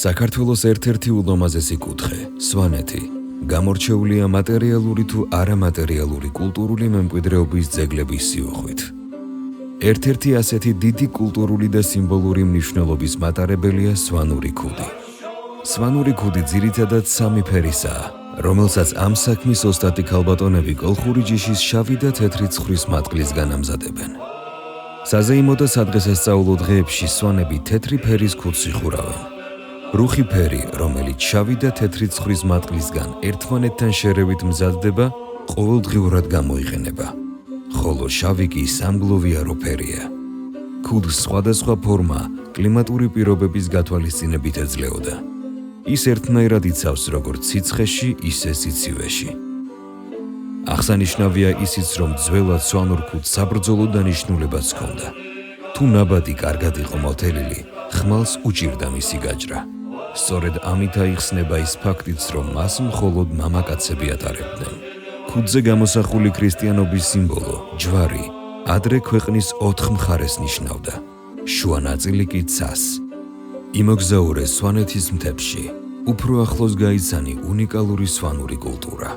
საქართველოს ერთ-ერთი ულამაზესი კუთხე, სვანეთი, გამორჩეულია მატერიალური თუ არამატერიალური კულტურული მემკვიდრეობის ძეგლების სიუხვით. ერთ-ერთი ასეთი დიდი კულტურული და სიმბოლური მნიშვნელობის მატარებელია სვანური ქუდი. სვანური ქუდი ძირითადად სამი ფერისაა, რომელსაც ამ საქმის ოსტატი ქალბატონები კოლხური ჯიშის შავი და თეთრი ცხვრის მატყლისგან ამზადებენ. საზეიმო და სადღესასწაულო დღეებში სვანები თეთრი ფერის ქუდს იხურავენ. რუხი ფერი, რომელიც შავი და თეთრი ცხვრის მატყლისგან ერთმანეთთან შერევით მზადდება, ყოველდღიურად გამოიყენება, ხოლო შავი კი სამგლოვიარო ფერია. ქუდს სხვადასხვა ფორმა კლიმატური პირობების გათვალისწინებით ეძლეოდა. ის ერთნაირად იცავს როგორც სიცხეში, ისე სიცივეში. აღსანიშნავია ისიც, რომ ძველად სვანურ ქუდს საბრძოლო დანიშნულებაც ჰქონდა. თუ ნაბადი კარგად იყო მოთელილი, ხმალს უჭირდა მისი გაჭრა. სწორედ ამით აიხსნება ის ფაქტიც, რომ მას მხოლოდ მამაკაცები ატარებდნენ. ქუდზე გამოსახული ქრისტიანობის სიმბოლო, ჯვარი, ადრე ქვეყნის 4 მხარეს ნიშნავდა. შუა ნაწილი კი ცას. იმოგზაურე სვანეთის მთებში, უფრო ახლოს გაიცანი უნიკალური სვანური კულტურა.